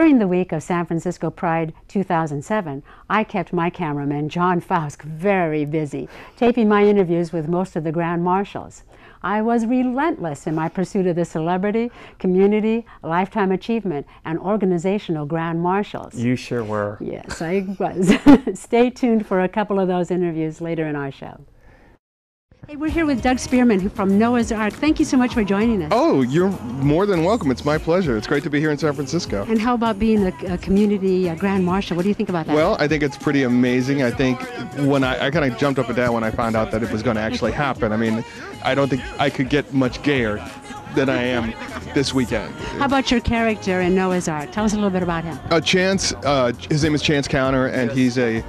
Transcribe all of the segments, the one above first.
During the week of San Francisco Pride 2007, I kept my cameraman, John Fauske, very busy, taping my interviews with most of the Grand Marshals. I was relentless in my pursuit of the celebrity, community, lifetime achievement, and organizational Grand Marshals. You sure were. Yes, I was. Stay tuned for a couple of those interviews later in our show. Hey, we're here with Doug Spearman from Noah's Ark. Thank you so much for joining us. Oh, you're more than welcome. It's my pleasure. It's great to be here in San Francisco. And how about being a community Grand Marshal? What do you think about that? Well, I think it's pretty amazing. I think when I kind of jumped up and down when I found out that it was going to actually happen. I mean, I don't think I could get much gayer than I am this weekend. How about your character in Noah's Ark? Tell us a little bit about him. Chance, his name is Chance Counter, and he's a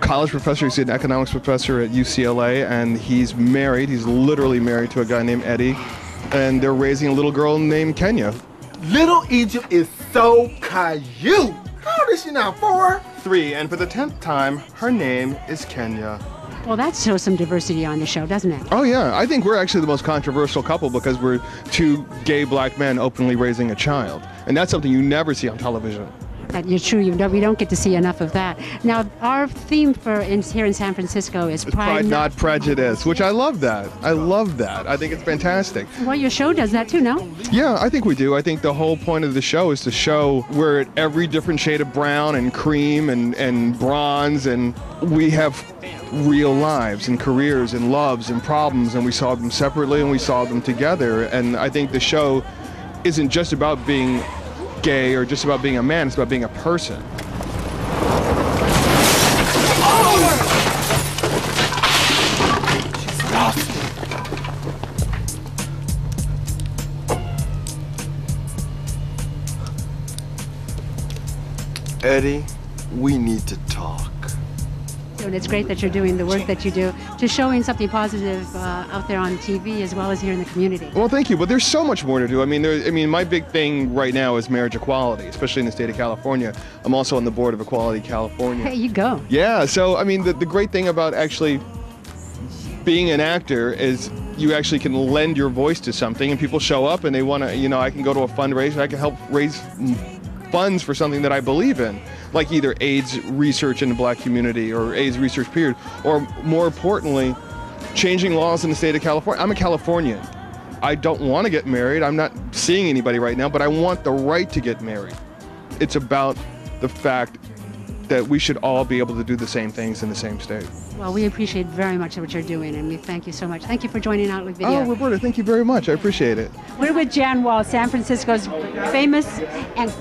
college professor. He's an economics professor at UCLA, and he's married. He's literally married to a guy named Eddie, and they're raising a little girl named Kenya. Little Egypt is so cute. How old is she now? 4? 3, and for the 10th time, her name is Kenya. Well, that shows some diversity on the show, doesn't it? Oh yeah, I think we're actually the most controversial couple because we're 2 gay black men openly raising a child, and that's something you never see on television. You're true. We don't get to see enough of that. Now, our theme here in San Francisco is Pride, Not Prejudice, which I love that. I love that. I think it's fantastic. Well, your show does that too, no? Yeah, I think we do. I think the whole point of the show is to show we're at every different shade of brown and cream and bronze, and we have real lives and careers and loves and problems, and we solve them separately and we solve them together. And I think the show isn't just about being gay or just about being a man, it's about being a person. Eddie, we need to talk. And it's great that you're doing the work that you do, just showing something positive out there on TV as well as here in the community. Well, thank you, but there's so much more to do. I mean, my big thing right now is marriage equality, especially in the state of California. I'm also on the board of Equality California. There you go. Yeah, so I mean, the great thing about actually being an actor is you actually can lend your voice to something, and people show up and they want to, you know, I can go to a fundraiser, I can help raise funds for something that I believe in, like either AIDS research in the black community or AIDS research period, or more importantly, changing laws in the state of California. I'm a Californian. I don't want to get married. I'm not seeing anybody right now, but I want the right to get married. It's about the fact that we should all be able to do the same things in the same state. Well, we appreciate very much what you're doing, and we thank you so much. Thank you for joining Outlook Video. Oh, Roberta, thank you very much. I appreciate it. We're with Jan Wahl, San Francisco's famous and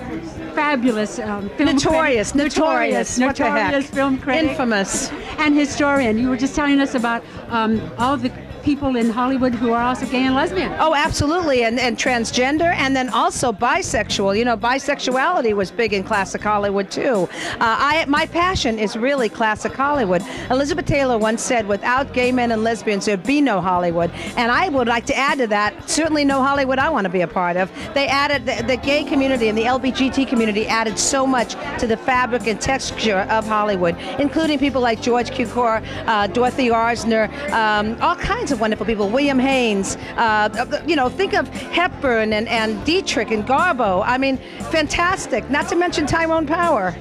fabulous film notorious film critic, infamous, and historian. You were just telling us about all the people in Hollywood who are also gay and lesbian. Oh, absolutely, and transgender, and then also bisexual. You know, bisexuality was big in classic Hollywood too. My passion is really classic Hollywood. Elizabeth Taylor once said, "Without gay men and lesbians, there'd be no Hollywood." And I would like to add to that, certainly no Hollywood I want to be a part of. They added the gay community and the LGBT community added so much to the fabric and texture of Hollywood, including people like George Cukor, Dorothy Arzner, all kinds of wonderful people, William Haynes, you know, think of Hepburn and Dietrich and Garbo. I mean, fantastic, not to mention Tyrone Power.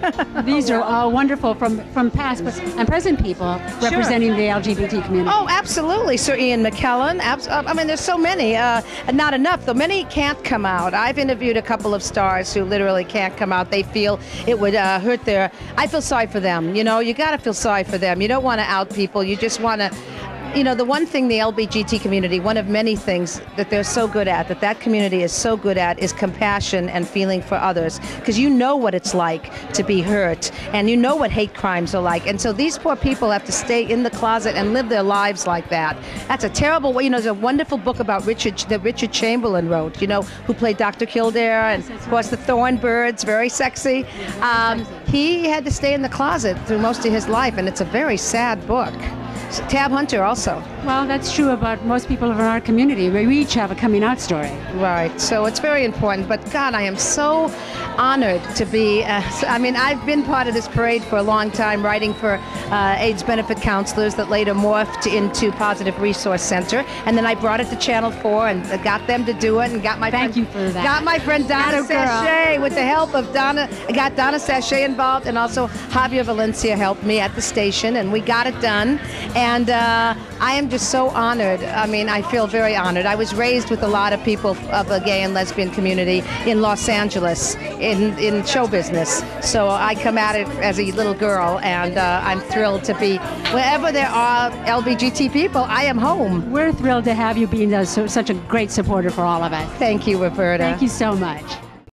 These are all wonderful from past and present people representing the LGBT community. Oh, absolutely. Sir Ian McKellen. I mean, there's so many, not enough, though many can't come out. I've interviewed a couple of stars who literally can't come out. They feel it would hurt their, I feel sorry for them. You know, you gotta feel sorry for them. You don't want to out people, you just want to, you know, the one thing the LGBT community, one of many things that they're so good at, that community is so good at, is compassion and feeling for others. Because you know what it's like to be hurt, and you know what hate crimes are like. And so these poor people have to stay in the closet and live their lives like that. That's a terrible way. You know, there's a wonderful book about that Richard Chamberlain wrote, you know, who played Dr. Kildare, and of course the Thornbirds, very sexy. He had to stay in the closet through most of his life, and it's a very sad book. Tab Hunter also. Well, that's true about most people in our community. We each have a coming out story. Right, so it's very important. But God, I am so honored to be, I mean, I've been part of this parade for a long time, writing for AIDS benefit counselors that later morphed into Positive Resource Center. And then I brought it to Channel 4 and got them to do it, and got my Thank you for that. Got my friend Donna Sachet with the help of Donna. I got Donna Sachet involved, and also Javier Valencia helped me at the station, and we got it done. And I am just so honored. I mean, I feel very honored. I was raised with a lot of people of the gay and lesbian community in Los Angeles, in show business. So I come at it as a little girl, and I'm thrilled to be wherever there are LGBT people. I am home. We're thrilled to have you being such a great supporter for all of us. Thank you, Roberta. Thank you so much.